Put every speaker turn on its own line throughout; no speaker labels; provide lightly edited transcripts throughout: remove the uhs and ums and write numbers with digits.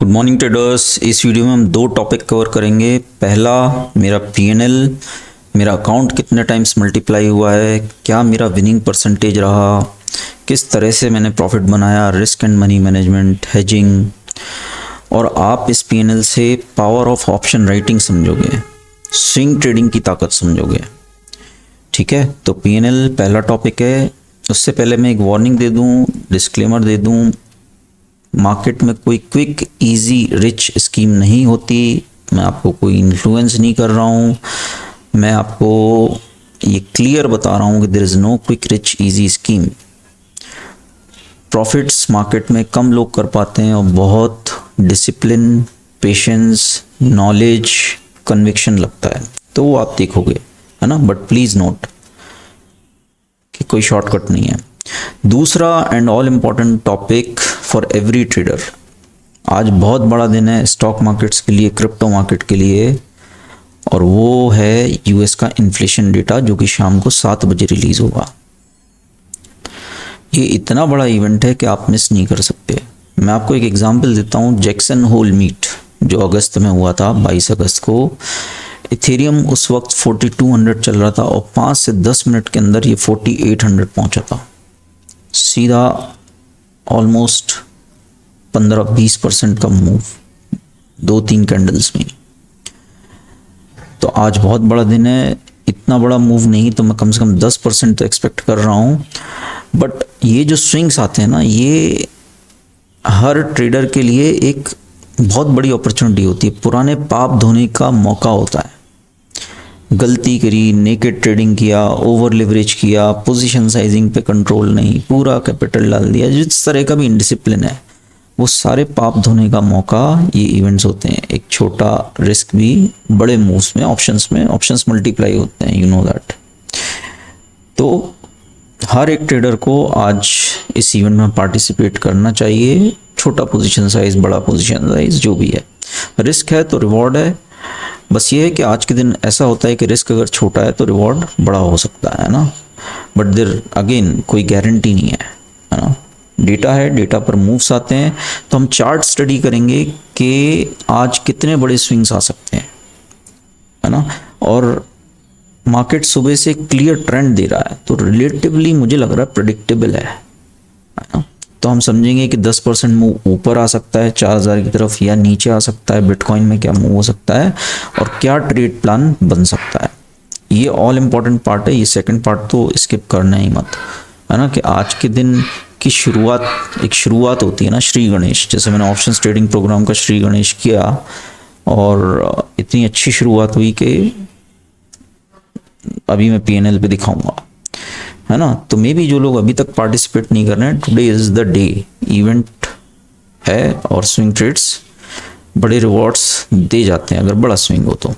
Good morning traders. इस video में हम दो टॉपिक कवर करेंगे। पहला मेरा पीएनएल, मेरा अकाउंट कितने टाइम्स मल्टीप्लाई हुआ है, क्या मेरा विनिंग परसेंटेज रहा, किस तरह से मैंने प्रॉफिट बनाया, risk and money management, hedging, और आप इस पीएनएल से पावर ऑफ ऑप्शन राइटिंग समझोगे, स्विंग ट्रेडिंग की ताकत समझोगे। ठीक है, तो पीएनएल पहला टॉपिक है। उससे पहले मैं एक वार्निंग दे दूं, डिस्क्लेमर दे दूं, मार्केट में कोई क्विक इजी रिच स्कीम नहीं होती। मैं आपको कोई इन्फ्लुएंस नहीं कर रहा हूँ, मैं आपको ये क्लियर बता रहा हूँ कि there is no quick rich easy scheme. Profits market में कम लोग कर पाते हैं और बहुत डिसिप्लिन, पेशेंस, नॉलेज, कन्विक्शन लगता है, तो वो आप देखोगे, है ना। बट प्लीज़ नोट कि कोई शॉर्टकट नहीं है। दूसरा and all important topic for every trader, आज बहुत बड़ा दिन है स्टॉक मार्केट्स के लिए, क्रिप्टो मार्केट के लिए, और वो है यूएस का इन्फ्लेशन डेटा जो कि शाम को 7 बजे रिलीज होगा। ये इतना बड़ा इवेंट है कि आप मिस नहीं कर सकते। मैं आपको एक एग्जांपल देता हूँ। जैक्सन होल मीट जो अगस्त में हुआ था, 22 अगस्त को, इथेरियम उस वक्त 4200 चल रहा था और 5 से 10 मिनट के अंदर ये 4800 पहुंचा था। सीधा ऑलमोस्ट 15-20% का मूव 2-3 कैंडल्स में। तो आज बहुत बड़ा दिन है। इतना बड़ा मूव नहीं तो मैं कम से कम 10% तो एक्सपेक्ट कर रहा हूँ। बट ये जो स्विंग्स आते हैं ना, ये हर ट्रेडर के लिए एक बहुत बड़ी अपॉर्चुनिटी होती है। पुराने पाप धोने का मौका होता है। गलती करी, नेकेड ट्रेडिंग किया, ओवर लिवरेज किया, पोजीशन साइजिंग पे कंट्रोल नहीं, पूरा कैपिटल डाल दिया, जिस तरह का भी इनडिसिप्लिन है, वो सारे पाप धोने का मौका ये इवेंट्स होते हैं। एक छोटा रिस्क भी बड़े मूव्स में, ऑप्शंस मल्टीप्लाई होते हैं, यू नो दैट। तो हर एक ट्रेडर को आज इस इवेंट में पार्टिसिपेट करना चाहिए। छोटा पोजीशन साइज, बड़ा पोजीशन साइज, जो भी है, रिस्क है तो रिवॉर्ड है। बस ये है कि आज के दिन ऐसा होता है कि रिस्क अगर छोटा है तो रिवॉर्ड बड़ा हो सकता है ना। बट देयर अगेन कोई गारंटी नहीं है ना। डेटा है, डेटा पर मूव्स आते हैं। तो हम चार्ट स्टडी करेंगे कि आज कितने बड़े स्विंग्स आ सकते हैं, है ना। और मार्केट सुबह से क्लियर ट्रेंड दे रहा है, तो रिलेटिवली मुझे लग रहा है प्रेडिक्टेबल है ना। तो हम समझेंगे कि 10% मूव ऊपर आ सकता है 4000 की तरफ, या नीचे आ सकता है, बिटकॉइन में क्या मूव हो सकता है और क्या ट्रेड प्लान बन सकता है। ये ऑल इम्पॉर्टेंट पार्ट है। ये सेकंड पार्ट तो स्किप करना ही मत, है ना। कि आज के दिन की शुरुआत होती है ना श्री गणेश, जैसे मैंने ऑप्शंस ट्रेडिंग प्रोग्राम का श्री गणेश किया और इतनी अच्छी शुरुआत हुई कि अभी मैं पीएनएल पे दिखाऊंगा, है ना। तो मे बी जो लोग अभी तक पार्टिसिपेट नहीं कर रहे हैं, today is the day. Event है और स्विंग ट्रेड्स बड़े रिवॉर्ड्स दे जाते हैं अगर बड़ा स्विंग हो तो।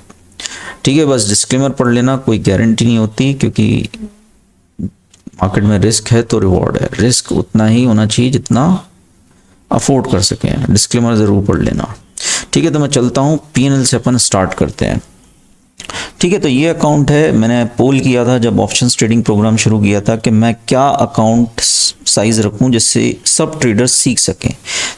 ठीक है, बस डिस्क्लेमर पढ़ लेना, कोई गारंटी नहीं होती, क्योंकि मार्केट में रिस्क है तो रिवॉर्ड है। रिस्क उतना ही होना चाहिए जितना अफोर्ड कर सकें। डिस्क्लेमर ज़रूर पढ़ लेना। ठीक है, तो मैं चलता हूँ, पीएनएल से अपन स्टार्ट करते हैं। ठीक है, तो ये अकाउंट है। मैंने पोल किया था जब ऑप्शंस ट्रेडिंग प्रोग्राम शुरू किया था कि मैं क्या अकाउंट साइज रखूं जिससे सब ट्रेडर्स सीख सकें।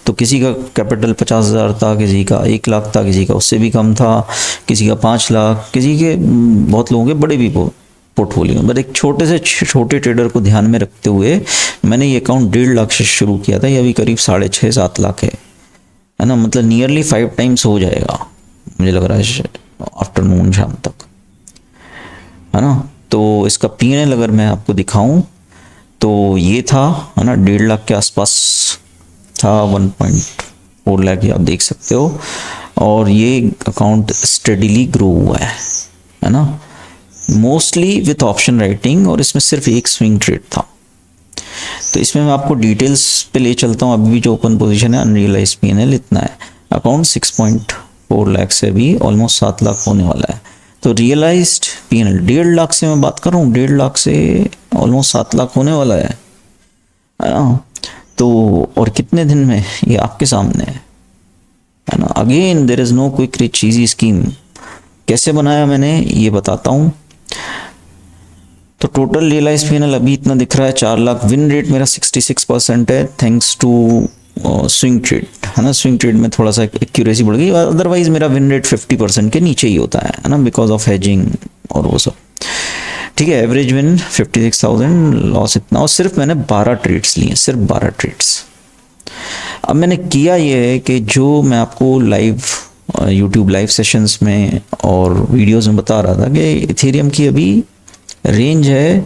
तो किसी का कैपिटल 50,000 था, किसी का 1 लाख था, किसी का उससे भी कम था, किसी का 5 लाख, किसी के बहुत लोगों के बड़े भी पोर्टफोलियो। बट एक छोटे से छोटे ट्रेडर को ध्यान में रखते हुए मैंने ये अकाउंट 1.5 लाख से शुरू किया था। ये अभी करीब 6.5-7 लाख है ना। मतलब नियरली 5 टाइम्स हो जाएगा मुझे लग रहा है आफ्टरनून, शाम तक, है ना। तो इसका पीएनएल अगर मैं आपको दिखाऊं तो ये था, है ना, 1.5 लाख के आसपास था, 1.4 लाख आप देख सकते हो। और ये अकाउंट स्टेडीली ग्रो हुआ है ना, मोस्टली विथ ऑप्शन राइटिंग, और इसमें सिर्फ एक स्विंग ट्रेड था। तो इसमें मैं आपको डिटेल्स पे ले चलता हूँ। अभी भी जो ओपन पोजीशन है अनरियलाइज पीएनएल इतना है। अकाउंट 6.4 लाख से भी ऑलमोस्ट 7 लाख होने वाला है। तो रियलाइज्ड पीएनएल 1.5 लाख से मैं बात कर रहा हूँ, 1.5 लाख से ऑलमोस्ट 7 लाख होने वाला है ना। तो और कितने दिन में, ये आपके सामने है ना। Again there is no quick rich easy scheme. कैसे बनाया मैंने ये बताता हूँ। तो टोटल रियलाइज पीएनएल अभी इतना दिख रहा है 4 लाख। विन रेट मेरा 66% है, थैंक्स टू स्विंग ट्रेड, है ना, स्विंग ट्रेड में थोड़ा सा एक्यूरेसी बढ़ गई, अदरवाइज मेरा विन रेट 50% के नीचे ही होता है ना, बिकॉज ऑफ हेजिंग और वो सब। ठीक है, एवरेज विन 56,000, लॉस इतना, और सिर्फ मैंने 12 ट्रेड्स लिए, सिर्फ 12 ट्रेड्स। अब मैंने किया ये है कि जो मैं आपको लाइव यूट्यूब लाइव सेशंस में और वीडियोस में बता रहा था कि इथेरियम की अभी रेंज है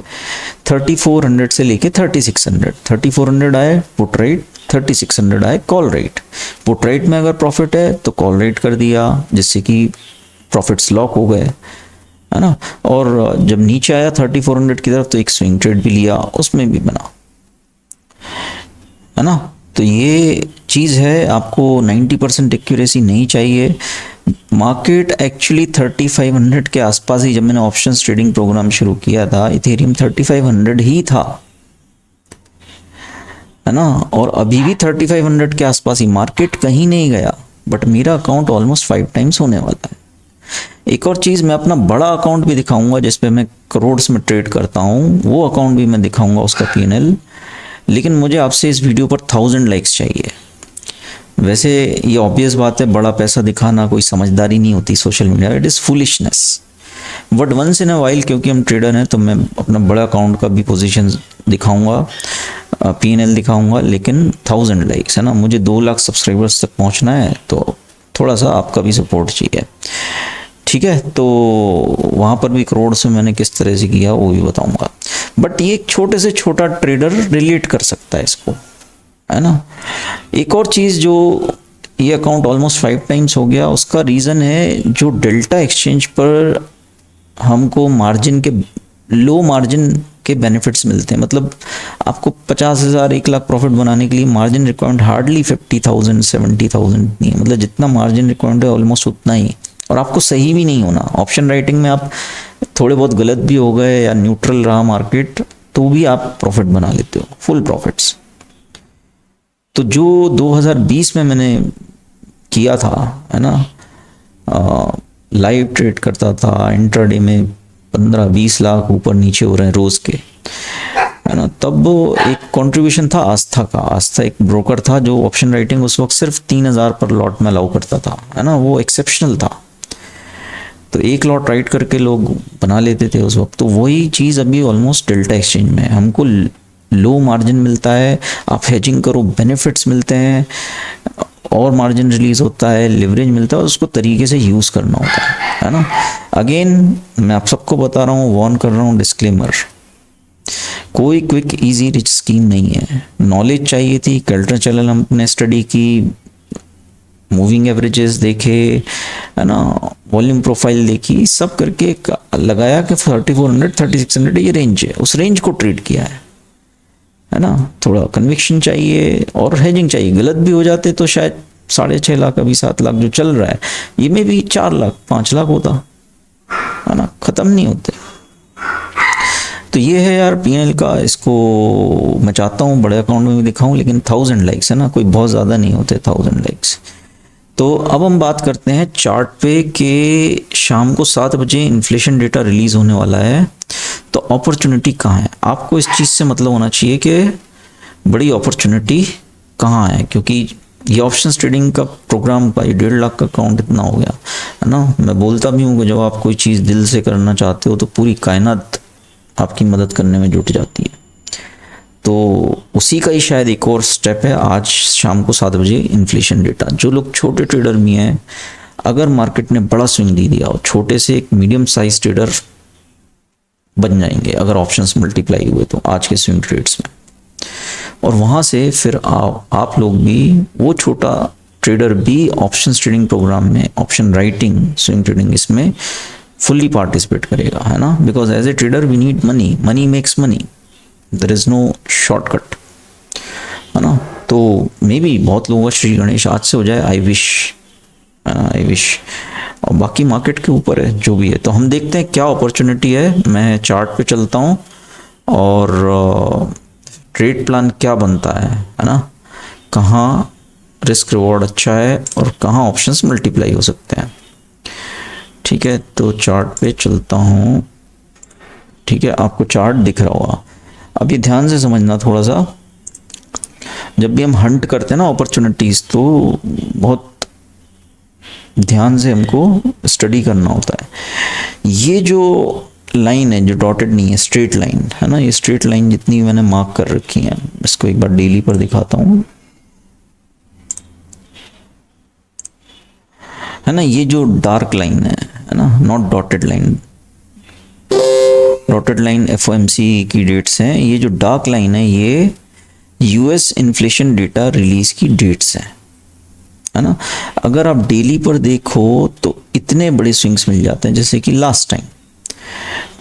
3400 से लेके 3600। 3400 आए पुट राइट, 3600 आए कॉल राइट। पुट राइट में अगर प्रॉफिट है तो कॉल राइट कर दिया, जिससे कि प्रॉफिट्स लॉक हो गए, है ना। और जब नीचे आया 3400 की तरफ तो एक स्विंग ट्रेड भी लिया, उसमें भी बना, है ना। तो ये चीज़ है, आपको 90% एक्यूरेसी नहीं चाहिए। मार्केट एक्चुअली 3500 के आसपास ही, जब मैंने ऑप्शंस ट्रेडिंग प्रोग्राम शुरू किया था, इथेरियम 3500 ही था, है ना। और अभी भी 3500 के आसपास ही, मार्केट कहीं नहीं गया, बट मेरा अकाउंट ऑलमोस्ट 5 टाइम्स होने वाला है। एक और चीज़, मैं अपना बड़ा अकाउंट भी दिखाऊंगा जिसपे मैं करोड्स में ट्रेड करता हूँ, वो अकाउंट भी मैं दिखाऊंगा, उसका P&L। लेकिन मुझे आपसे इस वीडियो पर 1000 लाइक्स चाहिए। वैसे ये ऑब्वियस बात है, बड़ा पैसा दिखाना कोई समझदारी नहीं होती social media, it is foolishness. But once in a while, क्योंकि हम ट्रेडर हैं, तो मैं अपना बड़ा अकाउंट का भी पोजीशन दिखाऊंगा, P&L दिखाऊंगा, लेकिन 1000 लाइक्स, है ना। मुझे 2 लाख सब्सक्राइबर्स तक पहुंचना है, तो थोड़ा सा आपका भी सपोर्ट चाहिए, ठीक है। तो वहाँ पर भी करोड़ से मैंने किस तरह से किया वो भी बताऊंगा। बट ये एक छोटे से छोटा ट्रेडर रिलेट कर सकता है इसको, है ना। एक और चीज़, जो ये अकाउंट ऑलमोस्ट 5 टाइम्स हो गया, उसका रीज़न है जो डेल्टा एक्सचेंज पर हमको मार्जिन के, लो मार्जिन के बेनिफिट्स मिलते हैं। मतलब आपको 50,000 1 लाख प्रॉफिट बनाने के लिए मार्जिन रिक्वायरमेंट हार्डली 50,000 70,000 नहीं है, मतलब जितना मार्जिन रिक्वायरमेंट है ऑलमोस्ट उतना ही। और आपको सही भी नहीं होना, ऑप्शन राइटिंग में आप थोड़े बहुत गलत भी हो गए या न्यूट्रल रहा मार्केट, तो भी आप प्रॉफिट बना लेते हो, फुल प्रॉफिट्स। तो जो 2020 में मैंने किया था, है ना, लाइव ट्रेड करता था, इंट्राडे में 15-20 लाख ऊपर नीचे हो रहे हैं रोज के, है ना। तब एक कंट्रीब्यूशन था आस्था का। आस्था एक ब्रोकर था जो ऑप्शन राइटिंग उस वक्त सिर्फ 3000 पर लॉट में अलाउ करता था, है ना, वो एक्सेप्शनल था। तो 1 लॉट राइट करके लोग बना लेते थे उस वक्त। तो वही चीज़ अभी ऑलमोस्ट डेल्टा एक्सचेंज में है, हमको लो मार्जिन मिलता है, आप हेजिंग करो बेनिफिट्स मिलते हैं, और मार्जिन रिलीज होता है, लिवरेज मिलता है, उसको तरीके से यूज़ करना होता है ना। अगेन मैं आप सबको बता रहा हूँ, वार्न कर रहा हूँ, डिस्क्लेमर, कोई क्विक इजी रिच स्कीम नहीं है। नॉलेज चाहिए थी, कल्टर चैनल हमने स्टडी की, मूविंग एवरेजेस देखे, है ना, वॉल्यूम प्रोफाइल देखी, सब करके लगाया कि 3400 3600 ये रेंज है, उस रेंज को ट्रेड किया है ना। थोड़ा कन्विक्शन चाहिए और हेजिंग चाहिए, गलत भी हो जाते तो शायद 6.5 लाख अभी 7 लाख जो चल रहा है, ये में भी 4 लाख 5 लाख होता, है ना, ख़त्म नहीं होते। तो ये है यार P&L का। इसको मैं चाहता हूँ बड़े अकाउंट में भी दिखाऊं, लेकिन 1000 लाइक्स, है ना, कोई बहुत ज़्यादा नहीं होते 1000 लाइक्स। तो अब हम बात करते हैं चार्ट पे कि शाम को 7 बजे इन्फ्लेशन डेटा रिलीज होने वाला है, तो अपॉर्चुनिटी कहाँ है। आपको इस चीज़ से मतलब होना चाहिए कि बड़ी अपॉर्चुनिटी कहाँ है, क्योंकि ये ऑप्शंस ट्रेडिंग का प्रोग्राम भाई 1.5 लाख का अकाउंट इतना हो गया, है ना। मैं बोलता भी हूँ कि जब आप कोई चीज़ दिल से करना चाहते हो तो पूरी कायनात आपकी मदद करने में जुट जाती है। तो उसी का ही शायद एक और स्टेप है, आज शाम को 7 बजे इन्फ्लेशन डेटा। जो लोग छोटे ट्रेडर भी हैं, अगर मार्केट ने बड़ा स्विंग दे दिया और छोटे से एक मीडियम साइज ट्रेडर बन जाएंगे अगर ऑप्शंस मल्टीप्लाई हुए तो आज के स्विंग ट्रेड्स में, और वहाँ से फिर आप लोग भी, वो छोटा ट्रेडर भी ऑप्शंस ट्रेडिंग प्रोग्राम में, ऑप्शन राइटिंग, स्विंग ट्रेडिंग, इसमें फुल्ली पार्टिसिपेट करेगा, है ना। Because as a trader we need money, money makes money, there is no shortcut, है ना। तो मे बी बहुत लोगों का श्री गणेश आज से हो जाए, आई विश। और बाकी मार्केट के ऊपर है जो भी है। तो हम देखते हैं क्या अपॉर्चुनिटी है। मैं चार्ट पे चलता हूँ और ट्रेड प्लान क्या बनता है ना, कहाँ रिस्क रिवॉर्ड अच्छा है और कहाँ ऑप्शंस मल्टीप्लाई हो सकते हैं। ठीक है, तो चार्ट पे चलता हूँ। ठीक है, आपको चार्ट दिख रहा होगा। अब ये ध्यान से समझना थोड़ा सा। जब भी हम हंट करते हैं ना अपॉर्चुनिटीज, तो बहुत ध्यान से हमको स्टडी करना होता है। ये जो लाइन है जो डॉटेड नहीं है, स्ट्रेट लाइन है ना, ये स्ट्रेट लाइन जितनी मैंने मार्क कर रखी है, इसको एक बार डेली पर दिखाता हूँ, है ना। ये जो डार्क लाइन है ना, not dotted line, dotted line FOMC की डेट्स हैं। ये जो डार्क लाइन है ये यूएस इन्फ्लेशन डेटा रिलीज की डेट्स हैं, है ना। अगर आप डेली पर देखो तो इतने बड़े स्विंग्स मिल जाते हैं, जैसे कि लास्ट टाइम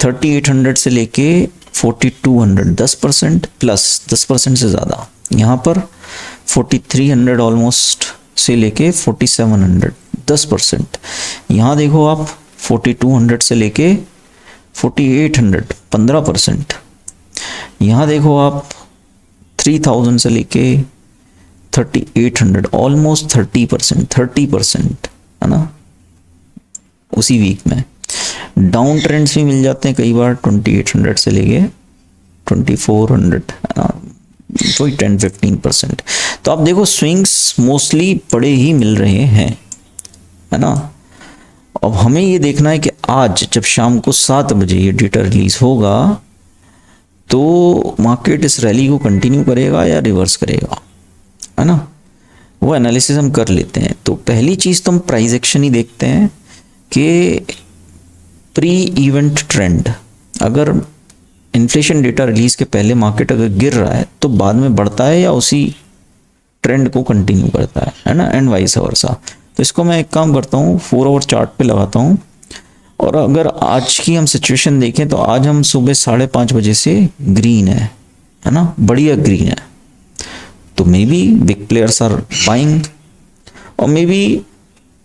3800 से लेके 4200, 10% प्लस, 10% से ज़्यादा। यहाँ पर 4300 ऑलमोस्ट से लेके 4700, 10%। यहाँ देखो आप 4200 से लेके 4800, 15%। यहाँ देखो आप 3000 से लेके 3800, ऑलमोस्ट 30%, है ना, उसी वीक में। डाउन ट्रेंड्स भी मिल जाते हैं कई बार 2800 से लेके 2400, है ना, कोई 10-15%। तो आप देखो स्विंग्स मोस्टली बड़े ही मिल रहे हैं, है ना। अब हमें ये देखना है कि आज जब शाम को 7 बजे ये डेटा रिलीज होगा तो मार्केट इस रैली को कंटिन्यू करेगा या रिवर्स करेगा, है ना। वो एनालिसिस हम कर लेते हैं। तो पहली चीज़ तो हम प्राइस एक्शन ही देखते हैं कि प्री इवेंट ट्रेंड, अगर इन्फ्लेशन डेटा रिलीज के पहले मार्केट अगर गिर रहा है तो बाद में बढ़ता है या उसी ट्रेंड को कंटिन्यू करता है ना, एंड वाइस वर्सा। तो इसको मैं एक काम करता हूँ, 4 आवर चार्ट पे लगाता हूँ, और अगर आज की हम सिचुएशन देखें तो आज हम सुबह 5:30 बजे से ग्रीन है ना, बढ़िया ग्रीन है। तो maybe big players are buying और maybe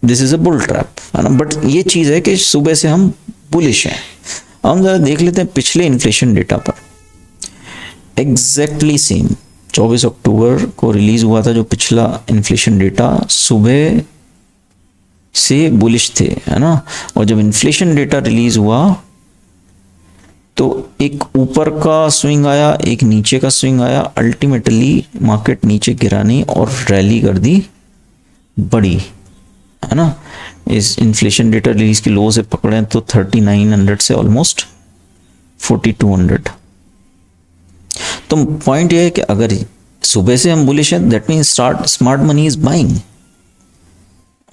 this is a bull trap, है ना। बट ये चीज़ है कि सुबह से हम बुलिश हैं। हम ज़रा देख लेते हैं पिछले इन्फ्लेशन डेटा पर, एग्जैक्टली सेम 24 अक्टूबर को रिलीज हुआ था जो पिछला इन्फ्लेशन डेटा, सुबह से बुलिश थे, है ना। और जब इन्फ्लेशन डेटा रिलीज हुआ तो एक ऊपर का स्विंग आया, एक नीचे का स्विंग आया, अल्टीमेटली मार्केट नीचे गिरा नहीं और रैली कर दी बड़ी, है ना। इस इन्फ्लेशन डेटा रिलीज की लो से पकड़े तो 3900 से ऑलमोस्ट 4200। तो पॉइंट ये है कि अगर सुबह से हम बुलिश हैं, that means smart money is buying,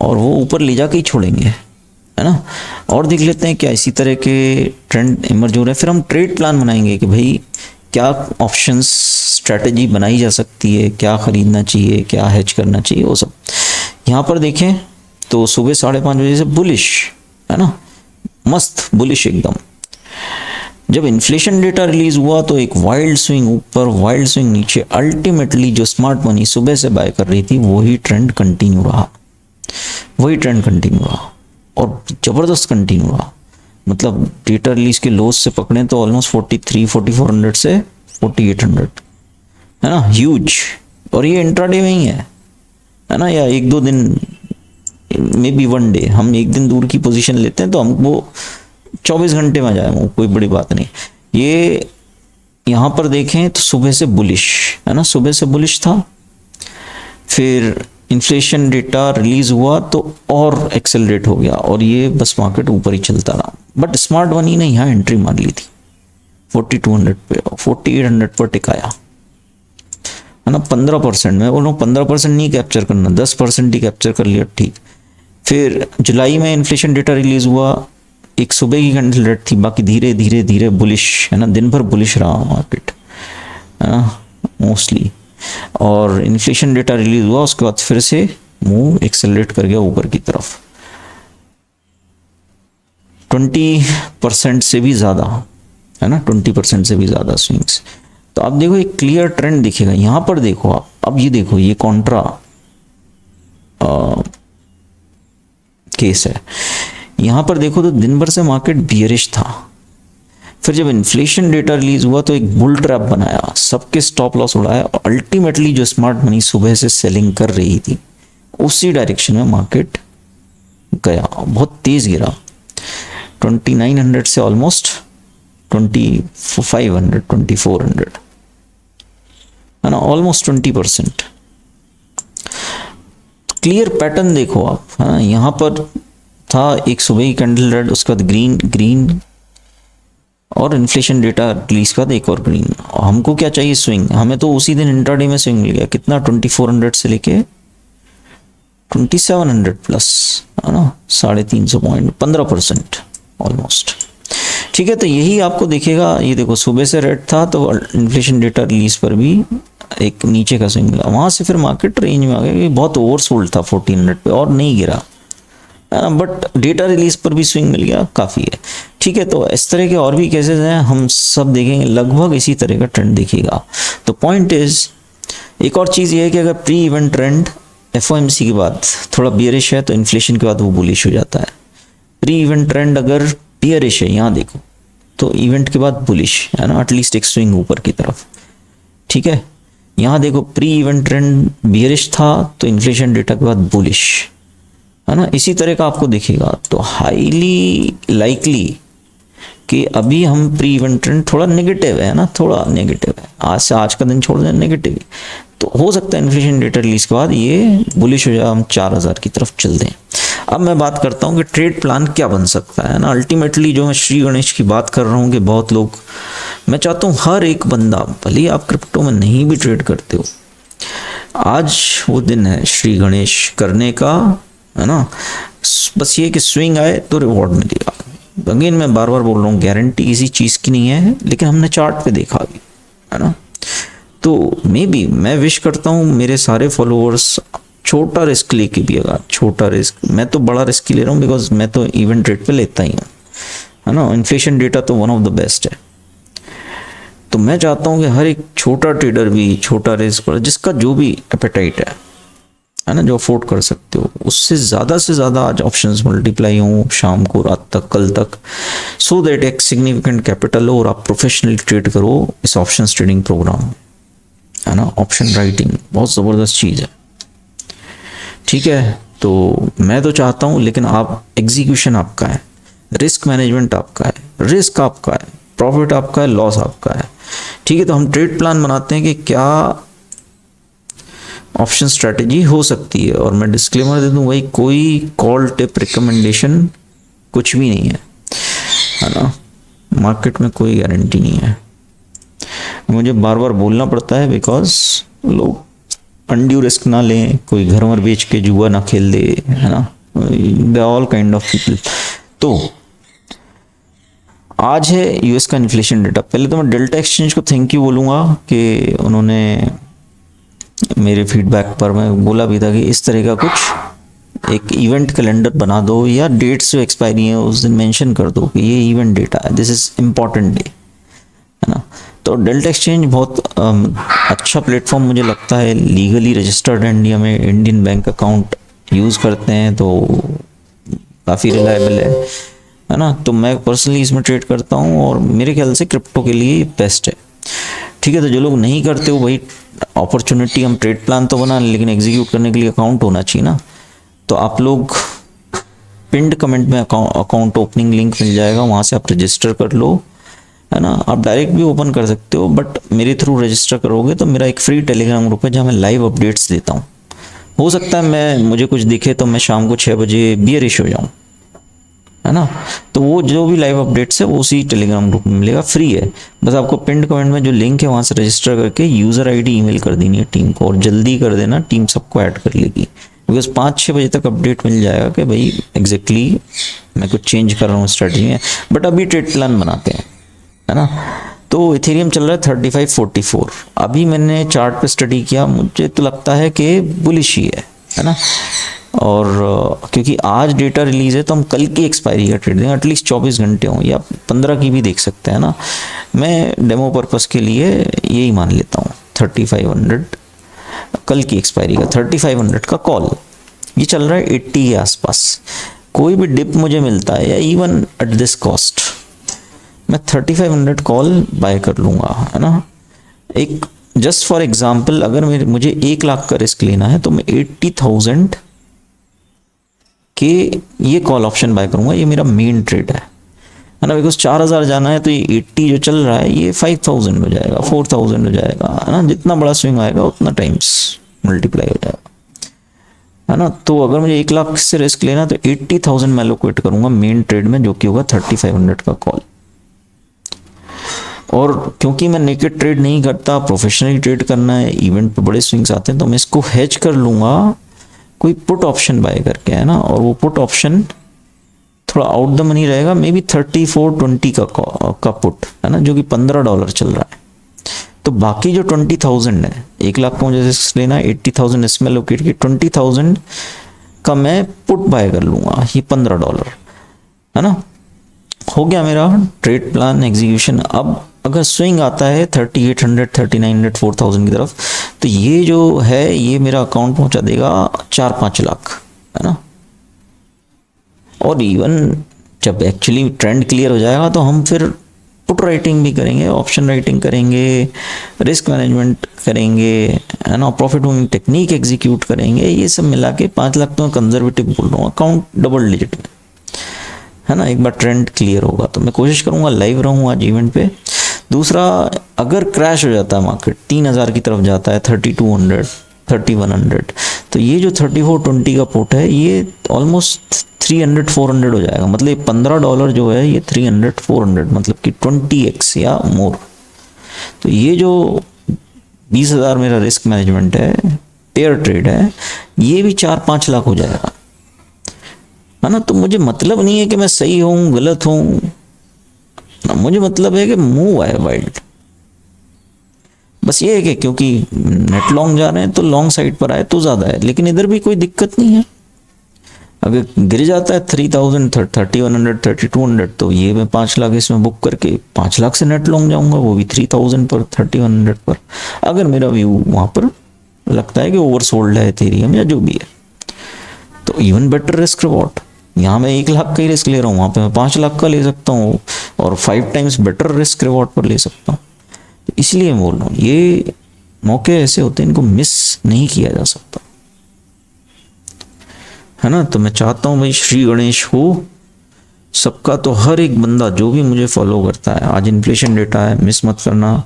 और वो ऊपर ले जाके ही छोड़ेंगे, है ना। और देख लेते हैं क्या इसी तरह के ट्रेंड इमर्ज हो रहे हैं, फिर हम ट्रेड प्लान बनाएंगे कि भाई क्या ऑप्शंस स्ट्रेटजी बनाई जा सकती है, क्या खरीदना चाहिए, क्या हेज करना चाहिए, वो सब। यहाँ पर देखें तो सुबह 5:30 बजे से बुलिश, है ना, मस्त बुलिश एकदम। जब इन्फ्लेशन डेटा रिलीज हुआ तो एक वाइल्ड स्विंग ऊपर, वाइल्ड स्विंग नीचे, अल्टीमेटली जो स्मार्ट मनी सुबह से बाय कर रही थी वही ट्रेंड कंटिन्यू रहा, और ज़बरदस्त कंटिन्यू रहा। मतलब डेटा रिलीज के लोस से पकड़े तो ऑलमोस्ट 4400 से 4800, है ना, ह्यूज। और ये इंट्राडे में ही है ना, या 1-2 दिन, मे बी 1 डे, हम एक दिन दूर की पोजीशन लेते हैं तो हम वो 24 घंटे में जाए, वो कोई बड़ी बात नहीं। ये यहाँ पर देखें तो सुबह से बुलिश, है ना, सुबह से बुलिश था, फिर इन्फ्लेशन डेटा रिलीज हुआ तो और एक्सेलरेट हो गया और ये बस मार्केट ऊपर ही चलता रहा। बट स्मार्ट मनी ने यहाँ एंट्री मार ली थी 4200 पे, 4800 पर टिकाया, है ना। 15% में बोलो, 15% नहीं कैप्चर करना, 10% ही कैप्चर कर लिया, ठीक। फिर जुलाई में इन्फ्लेशन डेटा रिलीज हुआ, एक सुबह की कैंडल थी, बाकी धीरे धीरे धीरे बुलिश, है ना, दिन भर बुलिश रहा मार्केट, है ना, मोस्टली। और इन्फ्लेशन डेटा रिलीज हुआ, उसके बाद फिर से मूव एक्सेलरेट कर गया ऊपर की तरफ, 20% से भी ज़्यादा, है ना, 20% से भी ज़्यादा स्विंग्स। तो आप देखो एक क्लियर ट्रेंड दिखेगा। यहाँ पर देखो आप, अब ये देखो, ये कॉन्ट्रा केस है। यहाँ पर देखो तो दिन भर से मार्केट बियरिश था, फिर जब इन्फ्लेशन डेटा रिलीज हुआ तो एक बुल ट्रैप बनाया, सबके स्टॉप लॉस उड़ाया, और अल्टीमेटली जो स्मार्ट मनी सुबह से सेलिंग कर रही थी उसी डायरेक्शन में मार्केट गया, बहुत तेज गिरा, 2900 से ऑलमोस्ट 2500, 2400। है ना, ऑलमोस्ट 20%। क्लियर पैटर्न देखो आप, है ना, यहाँ पर था एक सुबह की कैंडल रेड, उसके बाद ग्रीन ग्रीन, और इन्फ्लेशन डेटा रिलीज का एक और ग्रीन। हमको क्या चाहिए, स्विंग। हमें तो उसी दिन इंट्राडे में स्विंग मिल गया, कितना 2400 से लेके 2700 प्लस, है ना, 350 पॉइंट, 15% ऑलमोस्ट। ठीक है, तो यही आपको दिखेगा। ये देखो सुबह से रेड था तो इन्फ्लेशन डेटा रिलीज पर भी एक नीचे का स्विंग मिला, वहां से फिर मार्केट रेंज में आ गया क्योंकि बहुत ओवरसोल्ड था 1400 पे और नहीं गिरा, बट डेटा रिलीज पर भी स्विंग मिल गया, काफ़ी है। ठीक है, तो इस तरह के और भी केसेस हैं, हम सब देखेंगे, लगभग इसी तरह का ट्रेंड दिखेगा। तो पॉइंट इज, एक और चीज़ ये है कि अगर प्री इवेंट ट्रेंड एफओएमसी के बाद थोड़ा बियरिश है तो इन्फ्लेशन के बाद वो बुलिश हो जाता है। प्री इवेंट ट्रेंड अगर बियरिश है, यहाँ देखो, तो इवेंट के बाद बुलिश, है ना, एटलीस्ट एक स्विंग ऊपर की तरफ। ठीक है, यहाँ देखो प्री इवेंट ट्रेंड बियरिश था तो इन्फ्लेशन डेटा के बाद बुलिश, है ना, इसी तरह का आपको दिखेगा। तो हाईली लाइकली कि अभी हम प्री इवेंट ट्रेंड थोड़ा नेगेटिव है ना, थोड़ा नेगेटिव है, आज से आज का दिन छोड़ दें नेगेटिव, तो हो सकता है इन्फ्लेशन डेटा रिलीज के बाद ये बुलिश हो जाए, हम 4000 की तरफ चल दें। अब मैं बात करता हूँ कि ट्रेड प्लान क्या बन सकता है ना। अल्टीमेटली जो मैं श्री गणेश की बात कर रहा हूँ कि बहुत लोग, मैं चाहता हूँ हर एक बंदा, भले आप क्रिप्टो में नहीं भी ट्रेड करते हो, आज वो दिन है श्री गणेश करने का, है ना। बस ये कि स्विंग आए तो रिवॉर्ड मिलेगा। अगेन मैं बार बार बोल रहा हूँ, गारंटी किसी चीज़ की नहीं है, लेकिन हमने चार्ट पे देखा अभी, है ना। तो मे बी मैं विश करता हूँ मेरे सारे फॉलोअर्स छोटा रिस्क लेके भी, अगर छोटा रिस्क, मैं तो बड़ा रिस्क ही ले रहा हूँ बिकॉज मैं तो इवेंट रेट पे लेता ही हूँ, है ना। इन्फ्लेशन डेटा तो वन ऑफ द बेस्ट है। तो मैं चाहता हूँ कि हर एक छोटा ट्रेडर भी छोटा रिस्क, जिसका जो भी एपेटाइट है ना, जो अफोर्ड कर सकते हो, उससे से ज़्यादा आज ऑप्शंस मल्टीप्लाई हों शाम को, रात तक, कल तक, सो दैट एक सिग्निफिकेंट कैपिटल हो और आप प्रोफेशनली ट्रेड करो इस ऑप्शंस ट्रेडिंग प्रोग्राम में, है ना। ऑप्शन राइटिंग बहुत ज़बरदस्त चीज़ है। ठीक है, तो मैं तो चाहता हूँ, लेकिन आप, एग्जीक्यूशन आपका है, रिस्क मैनेजमेंट आपका है, रिस्क आपका है, प्रॉफिट आपका है, लॉस आपका है। ठीक है, तो हम ट्रेड प्लान बनाते हैं कि क्या ऑप्शन स्ट्रेटेजी हो सकती है। और मैं डिस्क्लेमर दे दूं भाई, कोई कॉल टिप रिकमेंडेशन कुछ भी नहीं है ना। मार्केट में कोई गारंटी नहीं है, मुझे बार बार बोलना पड़ता है बिकॉज लोग अनड्यू रिस्क ना लें, कोई घर वर बेच के जुआ ना खेल दे, है ना, they all kind of people. तो आज है यूएस का इन्फ्लेशन डेटा। पहले तो मैं डेल्टा एक्सचेंज को थैंक यू बोलूँगा कि उन्होंने मेरे फीडबैक पर, मैं बोला भी था कि इस तरह का कुछ एक इवेंट कैलेंडर बना दो, या डेट्स जो एक्सपायरी है उस दिन मेंशन कर दो कि ये इवेंट डेटा है, दिस इज इम्पॉर्टेंट डे, है ना। तो डेल्टा एक्सचेंज बहुत अच्छा प्लेटफॉर्म मुझे लगता है, लीगली रजिस्टर्ड है इंडिया में, इंडियन बैंक अकाउंट यूज़ करते हैं, तो काफ़ी रिलायबल है ना। तो मैं पर्सनली इसमें ट्रेड करता हूँ और मेरे ख्याल से क्रिप्टो के लिए बेस्ट है। ठीक है, तो जो लोग नहीं करते हो भाई, अपॉर्चुनिटी, हम ट्रेड प्लान तो बना लेकिन एग्जीक्यूट करने के लिए अकाउंट होना चाहिए ना। तो आप लोग पिंड कमेंट में अकाउंट ओपनिंग लिंक मिल जाएगा, वहाँ से आप रजिस्टर कर लो, है ना। आप डायरेक्ट भी ओपन कर सकते हो, बट मेरे थ्रू रजिस्टर करोगे तो मेरा एक फ्री टेलीग्राम ग्रुप है जहाँ मैं लाइव अपडेट्स देता हूँ। हो सकता है मुझे कुछ दिखे तो मैं शाम को 6 बजे बियरिश हो जाऊँ, है ना। तो वो जो भी लाइव अपडेट्स है वो उसी टेलीग्राम ग्रुप में मिलेगा, फ्री है। बस आपको पिंड कमेंट में जो लिंक है वहाँ से रजिस्टर करके यूज़र आईडी ईमेल कर देनी है टीम को, और जल्दी कर देना, टीम सबको ऐड कर लेगी, बिकॉज 5-6 बजे तक अपडेट मिल जाएगा कि भाई एग्जैक्टली मैं कुछ चेंज कर रहा हूँ स्ट्रेटजी में। बट अभी ट्रेड प्लान बनाते हैं, है ना। तो इथेरियम चल रहा है 3544। अभी मैंने चार्ट पे स्टडी किया, मुझे तो लगता है कि बुलिश ही है ना। और क्योंकि आज डेटा रिलीज है तो हम कल की एक्सपायरी का ट्रेड देंगे, एटलीस्ट 24 घंटे हों या 15 की भी देख सकते हैं ना। मैं डेमो पर्पस के लिए यही मान लेता हूँ 3500 कल की एक्सपायरी का, 3500 का कॉल, ये चल रहा है 80 के आसपास। कोई भी डिप मुझे मिलता है या इवन एट दिस कॉस्ट, मैं 3500 कॉल बाय कर लूँगा, है ना। एक जस्ट फॉर एग्जांपल, अगर मुझे 1 लाख का रिस्क लेना है तो मैं 80,000 के ये कॉल ऑप्शन बाय करूँगा, ये मेरा मेन ट्रेड है। है ना, बिकॉज 4000 जाना है तो ये 80 जो चल रहा है ये 5000 हो जाएगा, 4000 हो जाएगा, है ना। जितना बड़ा स्विंग आएगा उतना टाइम्स मल्टीप्लाई हो जाएगा, है ना। तो अगर मुझे 1 लाख से रिस्क लेना तो 80,000 मैं एलोकेट करूंगा मेन ट्रेड में, जो कि होगा 3500 का कॉल। और क्योंकि मैं नेकेड ट्रेड नहीं करता, प्रोफेशनली ट्रेड करना है, इवेंट पे बड़े स्विंग्स आते हैं, तो मैं इसको हेज कर लूंगा कोई पुट ऑप्शन बाय करके, है ना। और वो पुट ऑप्शन थोड़ा आउट द मनी रहेगा, मे बी 3420 का पुट, है ना, जो कि $15 चल रहा है। तो बाकी जो 20,000 है, 1 लाख का मुझे रिस्क लेना है, 80,000 इसमें लोकेट की, 20,000 का मैं पुट बाय कर लूंगा, ये $15, है ना। हो गया मेरा ट्रेड प्लान एग्जीक्यूशन। अब अगर स्विंग आता है 3800, 3900, 4000 की तरफ, तो ये जो है ये मेरा अकाउंट पहुंचा देगा 4-5 लाख, है ना। और इवन जब एक्चुअली ट्रेंड क्लियर हो जाएगा तो हम फिर पुट राइटिंग भी करेंगे, ऑप्शन राइटिंग करेंगे, रिस्क मैनेजमेंट करेंगे, है ना, प्रॉफिट बुकिंग टेक्निक एग्जीक्यूट करेंगे। ये सब मिला के 5 लाख तो मैं कंजर्वेटिव बोल रहा हूँ, अकाउंट डबल डिजिट में, है ना। एक बार ट्रेंड क्लियर होगा तो मैं कोशिश करूंगा लाइव रहूँ आज इवेंट पे। दूसरा, अगर क्रैश हो जाता है मार्केट 3000 की तरफ जाता है, 3200, 3100, तो ये जो 3420 का पुट है ये ऑलमोस्ट 300-400 हो जाएगा। मतलब ये $15 जो है ये 300-400, मतलब कि 20x या मोर। तो ये जो 20,000 मेरा रिस्क मैनेजमेंट है, पेयर ट्रेड है, ये भी 4-5 लाख हो जाएगा, है ना। तो मुझे मतलब नहीं है कि मैं सही हूँ गलत हूँ, मुझे मतलब है कि मूव आए वाइल्ड। बस ये है कि क्योंकि नेट लॉन्ग जा रहे हैं तो लॉन्ग साइड पर आए तो ज़्यादा है, लेकिन इधर भी कोई दिक्कत नहीं है। अगर गिर जाता है 3000, 3100, 3200, तो ये मैं 5 लाख इसमें बुक करके 5 लाख से नेट लॉन्ग जाऊंगा, वो भी 3000 पर, 3100 पर, अगर मेरा व्यू वहाँ पर लगता है कि ओवरसोल्ड है एथेरियम या जो भी है। तो इवन बेटर रिस्क रिवॉर्ड, यहाँ मैं 1 लाख का ही रिस्क ले रहा हूँ, वहाँ पे मैं 5 लाख का ले सकता हूँ और 5 टाइम्स बेटर रिस्क रिवॉर्ड पर ले सकता हूँ। तो इसलिए मैं बोल रहा हूँ ये मौके ऐसे होते हैं, इनको मिस नहीं किया जा सकता, है ना। तो मैं चाहता हूँ भाई श्री गणेश हो सबका। तो हर एक बंदा जो भी मुझे फॉलो करता है, आज इन्फ्लेशन डेटा है, मिस मत करना।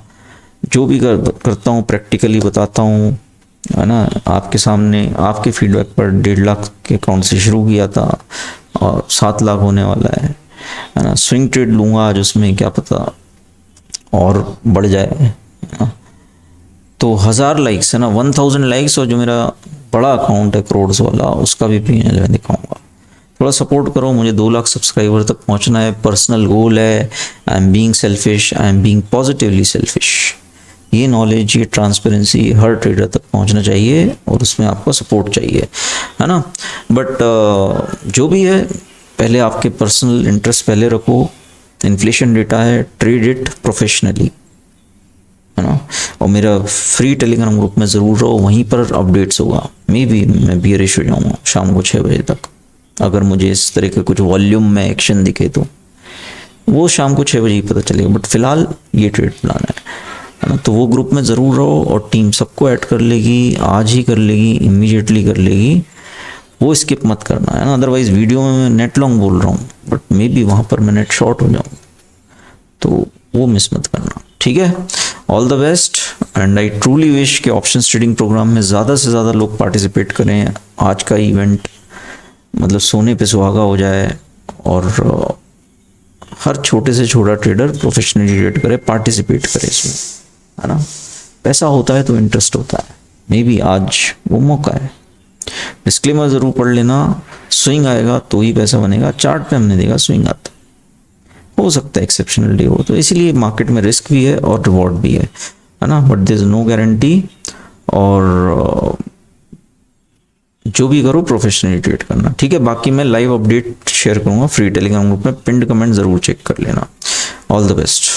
जो भी करता हूँ प्रैक्टिकली बताता हूँ, है ना। आपके सामने आपके फीडबैक पर 1.5 लाख के अकाउंट से शुरू किया था और 7 लाख होने वाला है ना। स्विंग ट्रेड लूँगा आज, उसमें क्या पता और बढ़ जाए, है ना। तो 1000 लाइक्स, है ना, 1000 लाइक्स, और जो मेरा बड़ा अकाउंट है करोड़ वाला, उसका भी मैं दिखाऊंगा। थोड़ा सपोर्ट करो मुझे, 2 लाख सब्सक्राइबर तक पहुंचना है, पर्सनल गोल है। I am being selfish, I am being positively selfish. ये नॉलेज, ये ट्रांसपेरेंसी हर ट्रेडर तक पहुंचना चाहिए और उसमें आपका सपोर्ट चाहिए, है ना। बट जो भी है, पहले आपके पर्सनल इंटरेस्ट पहले रखो। इन्फ्लेशन डेटा है, ट्रेड इट प्रोफेशनली, है ना। और मेरा फ्री टेलीग्राम ग्रुप में ज़रूर रहो, वहीं पर अपडेट्स होगा। मे बी मैं बियरिश हो जाऊँगा शाम को 6 बजे तक, अगर मुझे इस तरह के कुछ वॉल्यूम में एक्शन दिखे तो वो शाम को 6 बजे ही पता चलेगा। बट फिलहाल ये ट्रेड प्लान है ना। तो वो ग्रुप में ज़रूर रहो और टीम सबको ऐड कर लेगी, आज ही कर लेगी, इमीडिएटली कर लेगी। वो स्किप मत करना, है ना। अदरवाइज वीडियो में मैं नेट लॉन्ग बोल रहा हूँ, बट मे बी वहाँ पर मैं नेट शॉर्ट हो जाऊँ, तो वो मिस मत करना, ठीक है। All the best and I truly wish कि ऑप्शंस ट्रेडिंग प्रोग्राम में ज़्यादा से ज़्यादा लोग पार्टिसिपेट करें। आज का इवेंट मतलब सोने पे सुहागा हो जाए और हर छोटे से छोटा ट्रेडर प्रोफेशनली ट्रेड करे, पार्टिसिपेट करे इसमें, है ना। पैसा होता है तो इंटरेस्ट होता है, मे बी आज वो मौका है। डिस्क्लेमर ज़रूर पढ़ लेना, स्विंग आएगा तो ही पैसा बनेगा। चार्ट पे हमने देखा स्विंग आता, हो सकता है एक्सेप्शनल डे हो, तो इसीलिए मार्केट में रिस्क भी है और रिवॉर्ड भी है ना। But there is no guarantee, और जो भी करो प्रोफेशनली ट्रेड करना, ठीक है। बाकी मैं लाइव अपडेट शेयर करूंगा फ्री टेलीग्राम ग्रुप में, पिंड कमेंट ज़रूर चेक कर लेना। All the best.